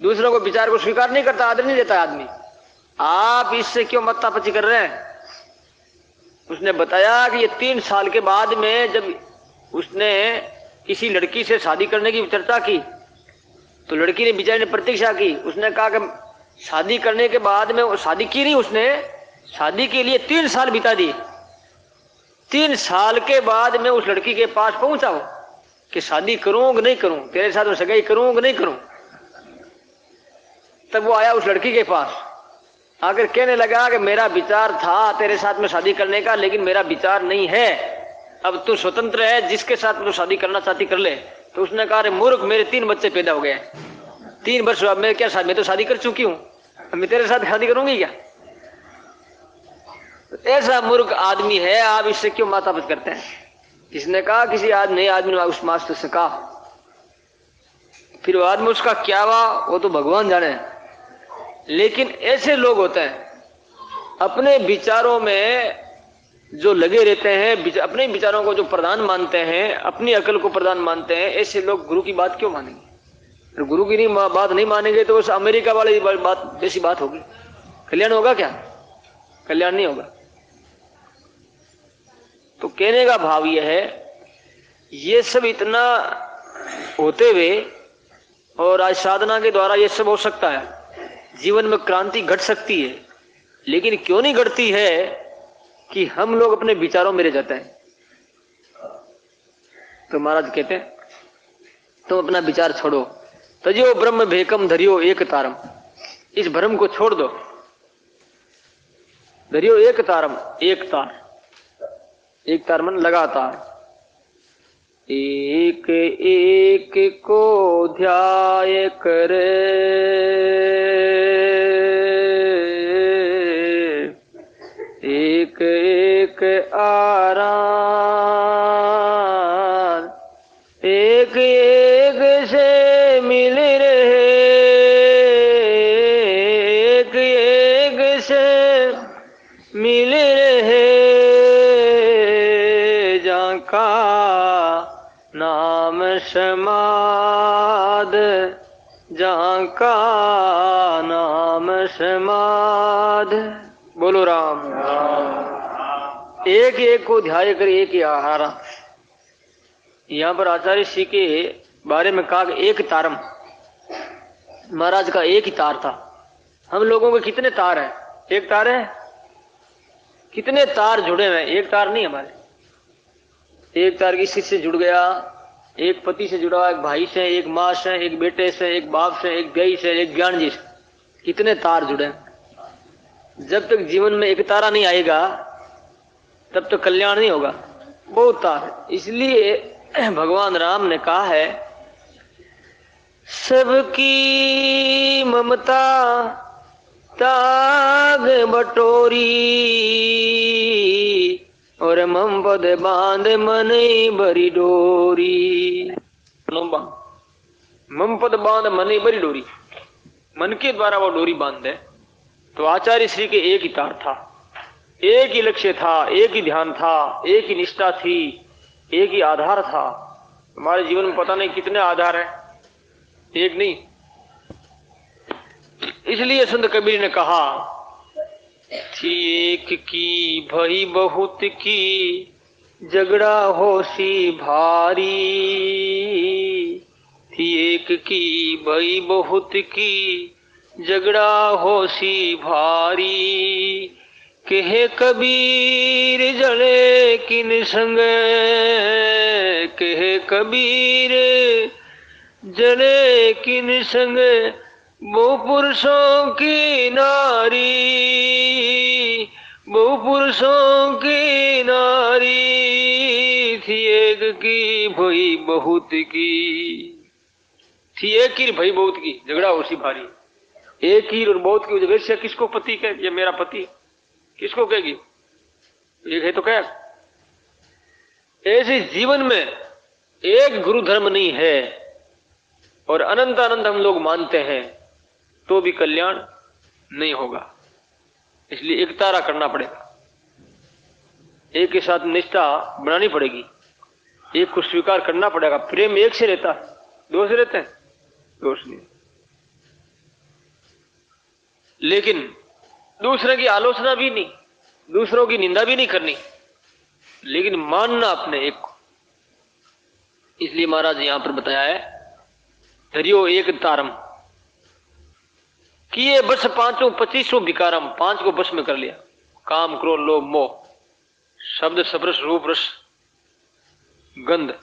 दूसरों को विचार को स्वीकार नहीं करता, आदर नहीं देता आदमी, आप इससे क्यों माथापची कर रहे हैं? उसने बताया कि ये 3 साल के बाद में जब उसने किसी लड़की से शादी करने की चर्चा की, तो लड़की ने बेचारी ने प्रतीक्षा की। उसने कहा कि शादी करने के बाद में, शादी की नहीं उसने, शादी के लिए 3 साल बिता दिए। 3 साल के बाद में उस लड़की के पास पहुंचा हो कि शादी करूं कि नहीं करूं, तेरे साथ सगाई करूं कि नहीं करूं। तब वो आया उस लड़की के पास, आकर कहने लगा कि मेरा विचार था तेरे साथ में शादी करने का, लेकिन मेरा विचार नहीं है, अब तू स्वतंत्र है, जिसके साथ तू शादी करना चाहती कर ले। तो उसने कहा मूर्ख, मेरे 3 बच्चे पैदा हो गए, 3 वर्ष हुआ, मैं क्या शादी, मैं तो शादी कर चुकी हूं, मैं तेरे साथ शादी करूंगी क्या? ऐसा मूर्ख आदमी है, आप इससे क्यों माथापच करते हैं? किसने कहा? किसी नए आदमी ने उस मास्टर से कहा। फिर वो आदमी उसका क्या हुआ वो तो भगवान जाने। लेकिन ऐसे लोग होते हैं अपने विचारों में जो लगे रहते हैं अपने विचारों को जो प्रधान मानते हैं, अपनी अकल को प्रधान मानते हैं, ऐसे लोग गुरु की बात क्यों मानेंगे? तो गुरु की बात नहीं मानेंगे तो उस अमेरिका वाली बात जैसी बात होगी। कल्याण होगा क्या? कल्याण नहीं होगा। तो कहने का भाव यह है, ये सब इतना होते हुए और आज साधना के द्वारा ये सब हो सकता है, जीवन में क्रांति घट सकती है, लेकिन क्यों नहीं घटती है कि हम लोग अपने विचारों में रह जाते हैं। तो महाराज कहते हैं तुम अपना विचार छोड़ो, तजो ब्रह्म भेकम धरियो एक तारम, इस भ्रम को छोड़ दो। धरियो एक तारम, एक तार, एक तार मन लगातार, एक एक को ध्याय करे, एक एक आराम, एक एक से मिल रहे, एक एक से मिल रहे, जाका नाम समाद, जाका नाम समाद। बोलो राम। एक एक को ध्याय कर एक ही आहारा। यहाँ पर आचार्य श्री के बारे में कहा एक तारम, महाराज का एक ही तार था। हम लोगों के कितने तार हैं? एक तार है? कितने तार जुड़े हुए हैं? एक तार नहीं हमारे। एक तार किसी से जुड़ गया, एक पति से जुड़ा, एक भाई से, एक माँ से, एक बेटे से, एक बाप से, एक गई से, एक ज्ञान जी से, कितने तार जुड़े हैं। जब तक जीवन में एक तारा नहीं आएगा तब तक कल्याण नहीं होगा। बहुत तार। इसलिए भगवान राम ने कहा है, सबकी ममता ताग बटोरी, और मम पद बांध मन बरी डोरी। मम पद बांध मन बरी डोरी, मन के द्वारा वो डोरी बांध दे। तो आचार्य श्री के एक ही तार था, एक ही लक्ष्य था, एक ही ध्यान था, एक ही निष्ठा थी, एक ही आधार था। हमारे जीवन में पता नहीं कितने आधार हैं, एक नहीं। इसलिए संत कबीर ने कहा, थी एक की भई बहुत की, झगड़ा होसी भारी, थी एक की भई बहुत की, झगड़ा होसी भारी, कहे कबीर जले किन संग, कहे कबीर जले किन संग, बहु पुरुषों की नारी, बहु पुरुषों की नारी, थी एक की भई बहुत की, थी एक की भई बहुत की, झगड़ा होसी भारी। एक ही और बहुत की वैसे किसको पति कहे? ये मेरा पति, किसको कहेगी? एक है तो क्या? ऐसे जीवन में एक गुरु धर्म नहीं है और अनंत अनंत हम लोग मानते हैं तो भी कल्याण नहीं होगा। इसलिए एक तारा करना पड़ेगा, एक के साथ निष्ठा बनानी पड़ेगी, एक को स्वीकार करना पड़ेगा। प्रेम एक से रहता है, दो से रहते हैं? दोष नहीं। लेकिन दूसरे की आलोचना भी नहीं, दूसरों की निंदा भी नहीं करनी, लेकिन मानना अपने एक को। इसलिए महाराज यहां पर बताया है, धरियो एक तारम, किए बस पांचों 25 विकारम, 5 को बस में कर लिया। काम, क्रोध, लोभ, मोह, शब्द, स्पर्श, रूप, रस, गंध,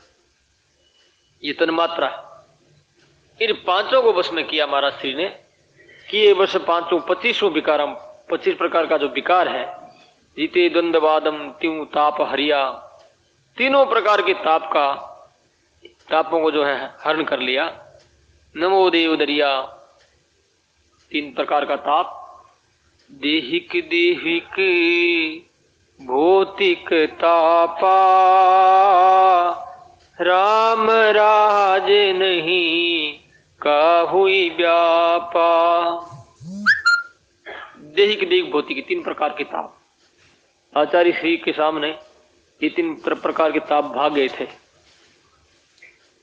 ये तन्मात्रा है। इन 5 को बस में किया महाराज श्री ने। किए बस पांचों 25 विकारम, 25 प्रकार का जो विकार है, जीते द्वंद्वादम त्यों ताप हरिया, तीनों प्रकार के तापों को जो है हरण कर लिया। नमो देव दरिया, 3 प्रकार का ताप, देहिक देहिक भौतिक तापा, राम राज नहीं काहुई व्यापा। देहिक देहिक भौतिक 3 प्रकार के ताप। आचार्य श्री के सामने ये 3 प्रकार के ताप भाग गए थे,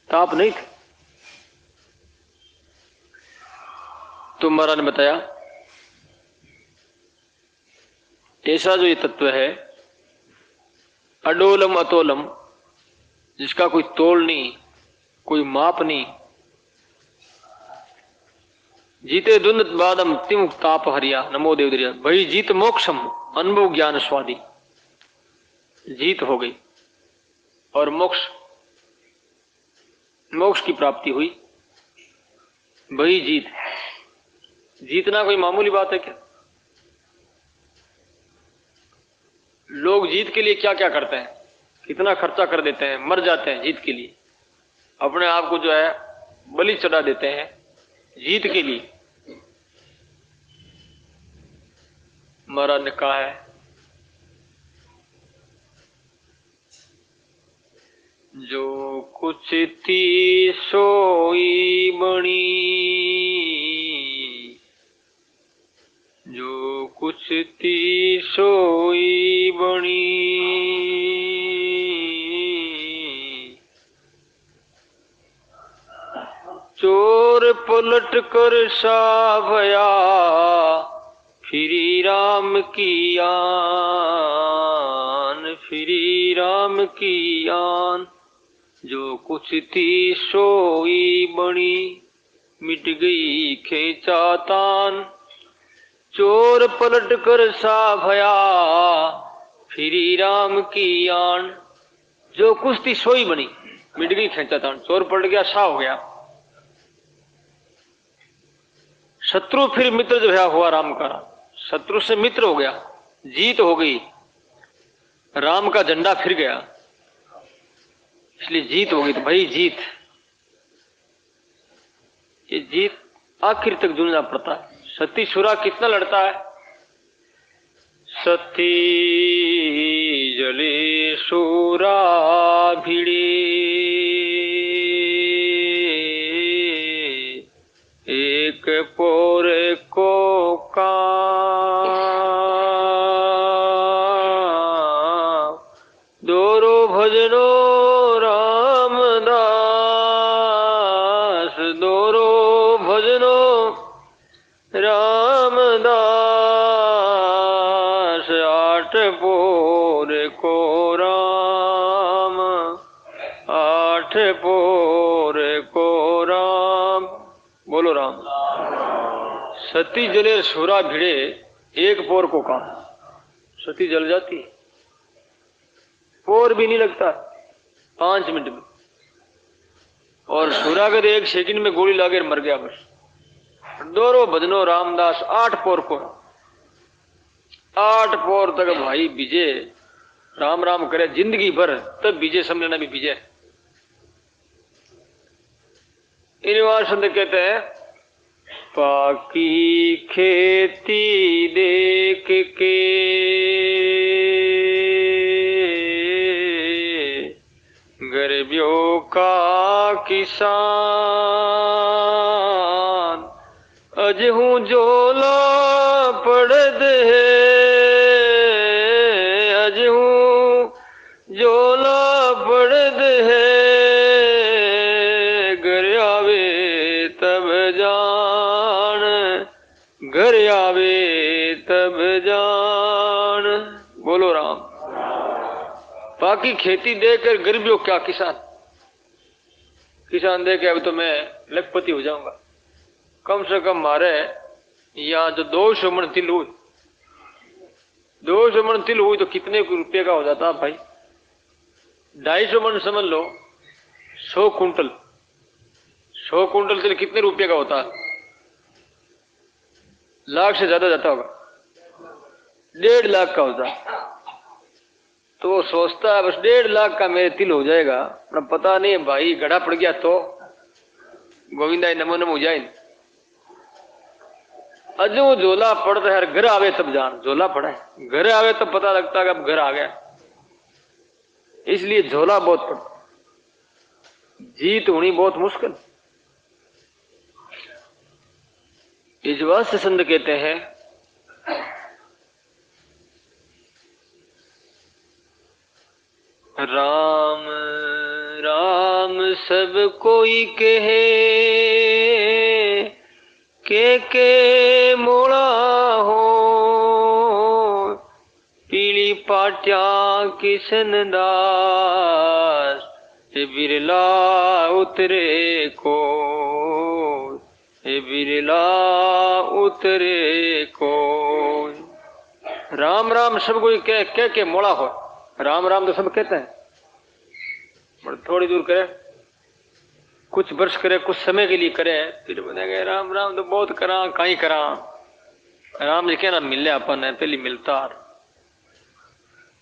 ताप नहीं थे। तो महाराज ने बताया ऐसा जो ये तत्व है अडोलम अतोलम, जिसका कोई तोल नहीं, कोई माप नहीं, जीते दुंद बादम तिम ताप हरिया नमो देवदरिया, भाई जीत मोक्षम अनुभव ज्ञान स्वादी, जीत हो गई और मोक्ष की प्राप्ति हुई। वही जीतना कोई मामूली बात है क्या? लोग जीत के लिए क्या क्या करते हैं, कितना खर्चा कर देते हैं, मर जाते हैं जीत के लिए, अपने आप को जो है बलि चढ़ा देते हैं जीत के लिए। महाराज ने कहा है जो कुछ थी सोई बणी, जो कुछ थी सोई बणी, चोर पलट कर साभया फिरी राम की आन, फिरी राम की आन, जो कुछ थी सोई बणी मिट गई खेचातान, चोर पलट कर सा भया फिरी राम की आन, जो कुछ थी सोई बनी मिट गई खेचातान, चोर पलट गया सा हो गया, शत्रु फिर मित्र जो है हुआ राम का, शत्रु से मित्र हो गया, जीत हो गई, राम का झंडा फिर गया, इसलिए जीत हो गई। तो भाई जीत, ये जीत आखिर तक जुड़ना पड़ता है। सती सुरा कितना लड़ता है, सती जले सुरा भिड़े, एक पोर को काम, दोरो भजनो रामदास, दोरो भजनो रामदास, आठ पोर को राम, आठ पोर को राम, बोलो राम। सती जले सुरा भिड़े, एक पोर को काम, सती जल जाती, पोर भी नहीं लगता 5 मिनट में, और सुरागर 1 सेकंड में गोली लागे मर गया बस। दोरो भजनो रामदास, 8 पोर को, 8 पोर तक भाई विजय, राम राम करे जिंदगी भर, तब विजय समझना भी विजय। इन संत कहते हैं पाकी खेती देख के गरीबियों का किसान, अजहू जोला पड़द है, अजहू जोला पड़द है, घर आवे तब जान, घर आवे तब जान, बोलो राम। बाकी खेती देकर गरीबियों क्या किसान, किसान देखे अब तो मैं लखपति हो जाऊंगा, कम से कम मारे यहाँ जो 200 मन तिल हुई, 200 मन तिल हुई तो कितने रुपए का हो जाता भाई, 250 मन समझ लो, 100 कुंटल, 100 कुंटल तिल कितने रुपए का होता है, लाख से ज्यादा जाता होगा, 1.5 लाख का होता। तो वो सोचता है बस 1.5 लाख का मेरे तिल हो जाएगा, पर पता नहीं भाई गड़ा पड़ गया तो गोविंदा नमो नमो जाए। अजो झोला पड़ता है, घर आवे तब जान, झोला पड़ा है, घर आवे तब पता लगता है कि अब घर आ गया, इसलिए झोला बहुत पड़ता, जीत होनी बहुत मुश्किल। इस वास्ते संत कहते हैं राम राम सब कोई कहे, के मोड़ा हो, पीली पाट्या किशन दास, बिरला उतरे को, बिरला उतरे को। राम राम सब कोई कह के मोड़ा हो। राम राम तो सब कहते हैं, पर थोड़ी दूर करे, कुछ वर्ष करे, कुछ समय के लिए करे, फिर बोलेंगे राम राम तो बहुत करा, कहीं करा। राम जी कहना मिले अपन है, पहली मिलता।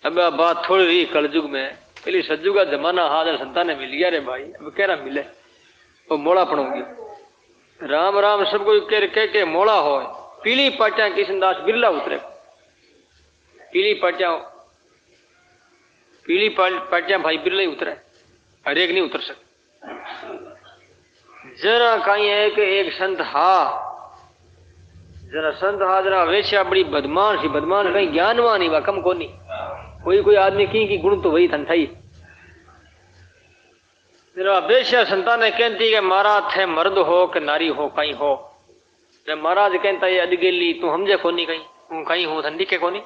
अब बात थोड़ी रही कलयुग में, पहले सज्जू का जमाना हाजर संतान ने मिल गया रे भाई, अब कह रहा मिले वो मोड़ा पड़ोगी। राम राम सब कोई कह के मोड़ा हो, पीली पाटिया किशनदास बिरला उतरे। पीली पाटिया भाई बिरला ही उतरे, हर एक नहीं उतर सकते। जरा कहीं है कि एक संत जरा वेश्या बड़ी बदमाश ही, बदमाश कहीं ज्ञानवान ही, कम को नहीं। कोई आदमी की गुण तो वही थन थई। जरा वेश्या संतान ने कहती कि महाराज थे मर्द हो कि नारी हो, कहीं हो। जब महाराज कहता है अदगेली तू हमजे कोनी, कहीं हूं ठंडी के कोनी,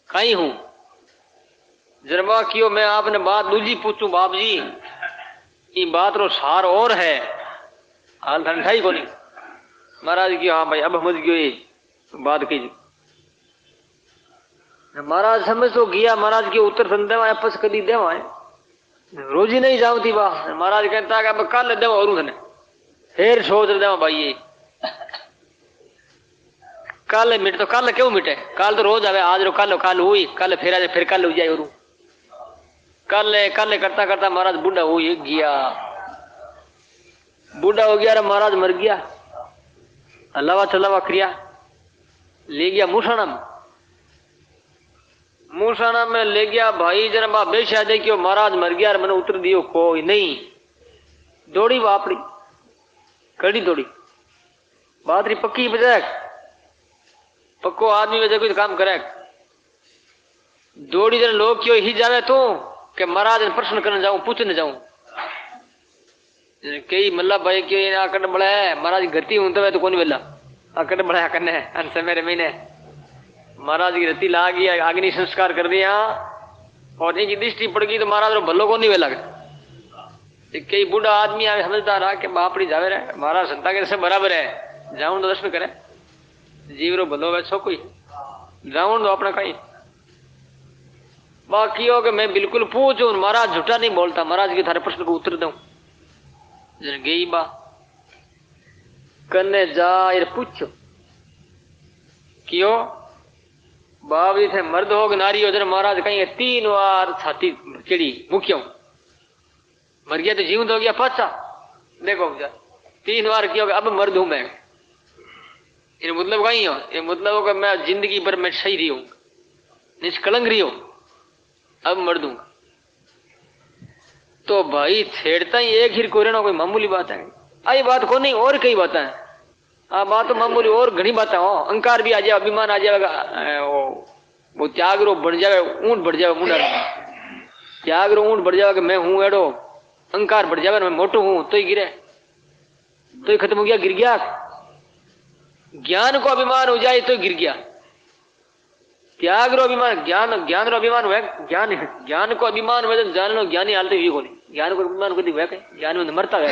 कहीं हूं। जरबा कियो मैं आपने बात दूजी पूछू बाप जी, ये बात रो सार और है, हाल ठंडाई कोनी। महाराज की हाँ भाई अब समझ गयो ये बात की। महाराज समझ तो गया, महाराज के उत्तर सन देवा आपस कदी देवा है, रोज ही नहीं जावती वाह। महाराज कहता है अब कल देवा और थने फिर सोच देवा भाई ये कल मिट तो कल क्यों मिटे, कल तो रोज आवे, आज रो कल हुई, कल फिर आज फिर कल हो जाए, और कल करता करता महाराज बूढ़ा हो गया। बूढ़ा हो गया, महाराज मर गया, अलावा चलावा क्रिया ले गया मूसाना में ले गया। भाई जरा बेशा देखियो महाराज मर गया, मैंने उतर दियो कोई नहीं। दौड़ी वापड़ी कड़ी दौड़ी, बात रही पक्की बजाय, पक्को आदमी वजह कोई काम करे। दौड़ी जरा लोग क्यों ही जावे तू कि महाराज प्रश्न करने जाऊं, पूछने जाऊं। कई मल्ला भाई क्यों आकड़ बड़ा है, महाराज गति हूं तो कौन बेला आकड़ बड़ा करने अंश मेरे महीने। महाराज की रत्ती ला गई, अग्नि संस्कार कर दिया और इनकी दृष्टि पड़ गई तो महाराज रो भल्लो को नहीं वेला। कई बूढ़ा आदमी आवे समझदार आ के बापड़ी जावे रहे, महाराज संता के से बराबर है, जाऊं तो दर्शन करे, जीव रो भलो वे सो कोई जाऊं तो अपना कहीं। बाकी हो कि मैं बिल्कुल पूछूं, महाराज झूठा नहीं बोलता, महाराज के थारे प्रश्न को उत्तर दूं। जन गई बा कन्ने जा पूछो क्यों बाप जी थे मर्द हो नारी हो। जन महाराज कहीं 3 बार छाती चिड़ी मुख्यों मर गया तो जीवन हो गया पाचा। देखो 3 बार किया अब मर्द हूं मैं, ये मतलब कहीं हो, ये मतलब हो कि मैं जिंदगी भर मैं सही रही हूं, निष्कलंक रही हूं, अब मर्द हूं। तो भाई छेड़ता ही एक ही कोई रहना कोई मामूली बात है, आई बात को नहीं और कई बातें हैं। बात तो मामूली और घनी बातें हो, अहंकार भी आ जाए, अभिमान आ जाएगा, वो त्याग रो बढ़ जाए, ऊंट बढ़ जाए मुंडा, त्याग रो ऊंट बढ़ जाएगा कि मैं हूं एडो, अहंकार बढ़ जाए मैं मोटू हूं तो ही गिरे, तो ही खत्म हो गया, गिर गया। ज्ञान को अभिमान हो जाए तो गिर गया, त्याग रो अभिमान, ज्ञान रो अभिमान हुआ, ज्ञान को अभिमान हुआ तो जान लो ज्ञानी हालते हुई को नहीं, ज्ञान को अभिमान को हुआ ज्ञान में मरता है।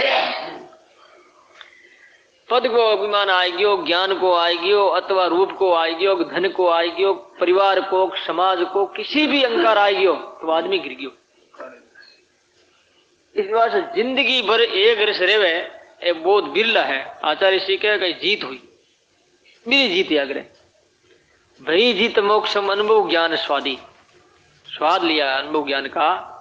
पद को अभिमान आएगियो, ज्ञान को आएगियो, अथवा रूप को आएगियो, धन को आएगियो, परिवार को, समाज को, किसी भी अहंकार आएगियो तो आदमी गिर गयो। इस बात से जिंदगी भर एक रस रेवे ये बहुत बिरला है। आचार्य श्री कहे जीत हुई, मेरी जीत याद रहे भई जीत मोक्षम अनुभव ज्ञान स्वादी, स्वाद लिया अनुभव ज्ञान का।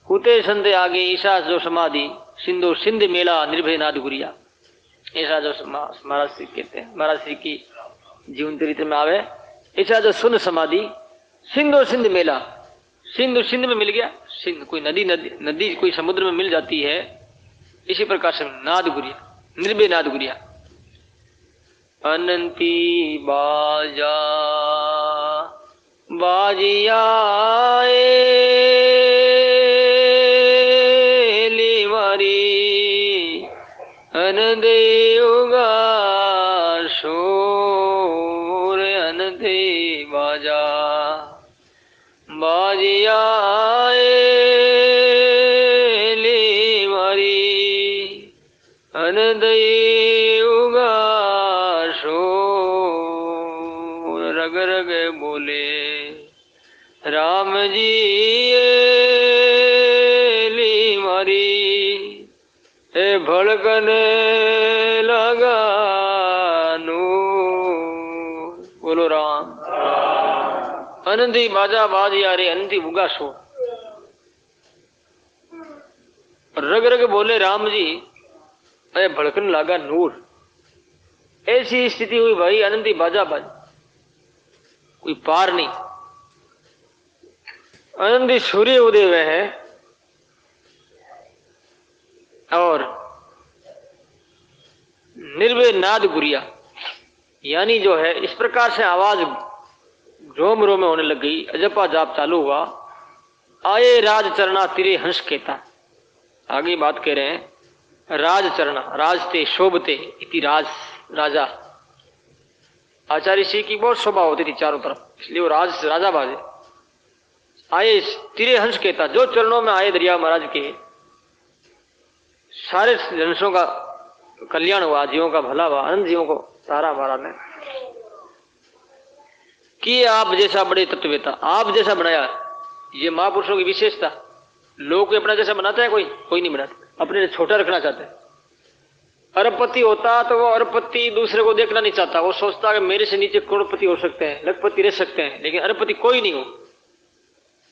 हुते संत आगे ईशा जो समाधि, सिंधु सिंध मेला निर्भय नाद गुरिया, ऐसा जो महाराज श्री कहते हैं, महाराज श्री की जीवन चरित्र में आवे, ऐसा जो सुन समाधि सिंधु सिंध मेला, सिंधु सिंध में मिल गया, सिंध कोई नदी कोई समुद्र में मिल जाती है, इसी प्रकार से नाद गुरिया, निर्भय नाद गुरिया। अनंती बाजा बाजियाए, बाजिया ली मारी अनदई उगाशो रग रग बोले राम जी ली मारी ए भड़कने लगा नूर। बोलो राम। अनंती बाजा बाज यारे अनंती उगा सो। रग रग बोले राम जी अरे भड़कने लगा नूर। ऐसी स्थिति हुई भाई अनंती बाजा बाज, कोई पार नहीं। अनंती सूर्य उदय हुए हैं और निर्भय नाद गुरिया, यानी जो है इस प्रकार से आवाज रोम रोम में होने लग गई। अजपा जाप चालू हुआ। आए राज चरना तिरे हंस केता। आगे बात कह रहे हैं राज चरना, राजते शोभते इति राज राजा। आचार्य श्री की बहुत शोभा होती थी चारों तरफ, इसलिए वो राजा बाजे। आए तिरे हंस केता, जो चरणों में आए दरिया महाराज के, सारे जनसों का कल्याण हुआ, जीवों का भला हुआ, अनंत जीवों को तारा महाराज ने कि आप जैसा बड़े तत्ववेता, आप जैसा बनाया। ये महापुरुषों की विशेषता। लोग अपना जैसा बनाते हैं, कोई नहीं बनाता, अपने छोटा रखना चाहते हैं। अरबपति होता तो वो अरबपति दूसरे को देखना नहीं चाहता, वो सोचता है मेरे से नीचे करोड़पति हो सकते हैं, लखपति रह सकते हैं, लेकिन अरबपति कोई नहीं हो।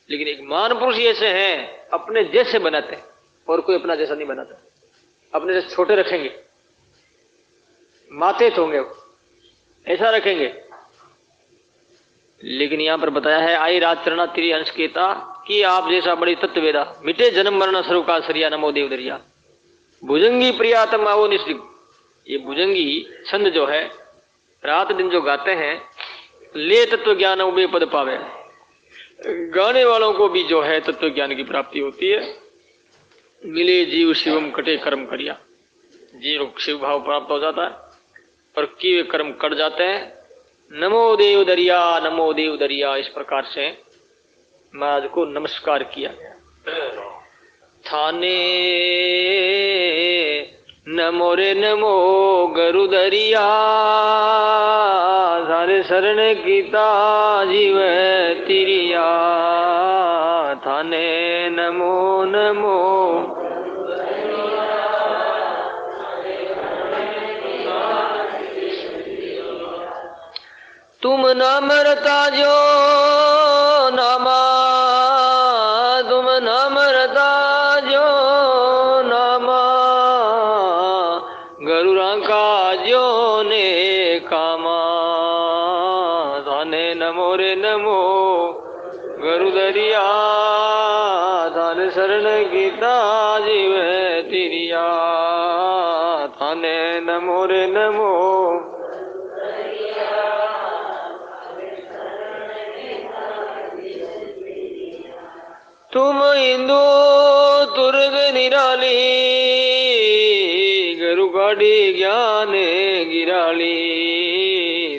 लेकिन एक महान पुरुष ऐसे हैं अपने जैसे बनाते हैं और कोई अपना जैसा नहीं बनाता। अपने से छोटे रखेंगे, माते होंगे, ऐसा रखेंगे। लेकिन यहां पर बताया है आई राज चरणा तिरी अंश केता कि आप जैसा बड़ी तत्ववेदा, मिटे जन्म मरण सर्व का सरिया नमो देव दरिया। भुजंगी प्रियातम आवो निश्चित। ये भुजंगी छंद जो है रात दिन जो गाते हैं, ले तत्व ज्ञान उबे पद पावे। गाने वालों को भी जो है तत्व ज्ञान की प्राप्ति होती है। मिले जीव शिवम कटे कर्म करिया, जीव शिव भाव प्राप्त हो जाता है और किए कर्म कट जाते हैं। नमो देव दरिया, नमो देव दरिया, इस प्रकार से महाराज को नमस्कार किया गया। थाने नमो रे नमो गरु दरिया, थारे शरण कीता जीव तिरिया। थाने नमो नमो तुम न मरता जो नामा, तुम न मरता जो नामा, गरुड़ा का जो ने कामा। थाने नमो रे नमो गरु दरिया, थाने शरण गीता जीव तिरिया। थाने नमो रे नमो। तुम हिंदू तुर्ग निराली, गरु गाड़ी ज्ञान गिराली।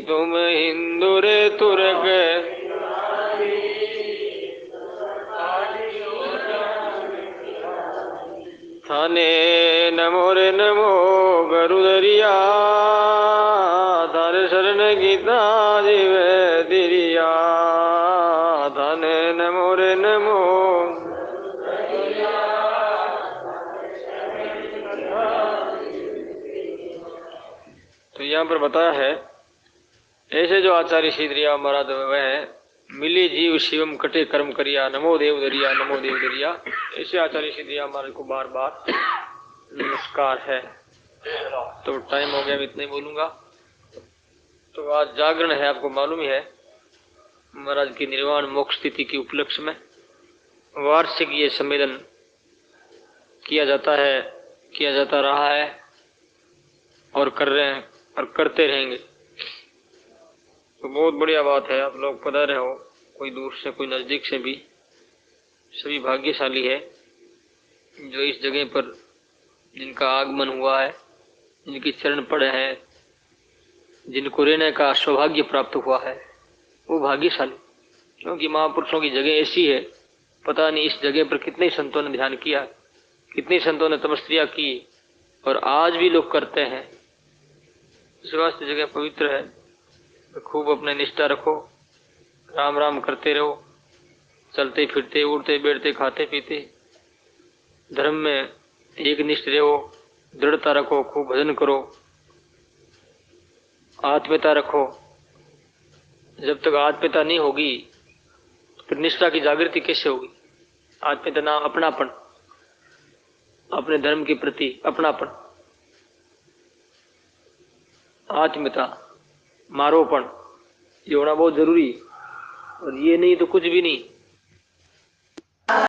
तुम हिंदू रे तुर्ग, थाने नमो रे नमो गरु दरिया, थारे शरण गीता जीव तिरिया। थाने नमो रे नमो। तो यहाँ पर बताया है ऐसे जो आचार्य श्री दरिया महाराज वह मिले जीव शिवम कटे कर्म करिया, नमो देव दरिया, नमो देव दरिया। ऐसे आचार्य श्री दरिया महाराज को बार बार नमस्कार है। तो टाइम हो गया, मैं इतना ही बोलूंगा। तो आज जागरण है, आपको मालूम ही है, महाराज की निर्वाण मोक्ष तिथि की उपलक्ष्य में वार्षिक ये सम्मेलन किया जाता है, किया जाता रहा है और कर रहे हैं और करते रहेंगे। तो बहुत बढ़िया बात है, आप लोग पधारे हो, कोई दूर से कोई नजदीक से भी। सभी भाग्यशाली है जो इस जगह पर जिनका आगमन हुआ है, जिनकी चरण पड़े हैं, जिनको रहने का सौभाग्य प्राप्त हुआ है, वो भाग्यशाली। क्योंकि महापुरुषों की जगह ऐसी है, पता नहीं इस जगह पर कितने संतों ने ध्यान किया, कितने संतों ने तपस्या की, और आज भी लोग करते हैं। इस वास्ते जगह पवित्र है। तो खूब अपने निष्ठा रखो, राम राम करते रहो, चलते फिरते उड़ते बैठते खाते पीते धर्म में एक निष्ठ रहो, दृढ़ता रखो, खूब भजन करो, आत्मीयता रखो। जब तक आत्मीयता नहीं होगी फिर निष्ठा की जागृति कैसे होगी? आत्मीयता नाम अपनापन, अपने धर्म के प्रति अपनापन, आत्मीयता, मारोपण, ये होना बहुत जरूरी। और ये नहीं तो कुछ भी नहीं।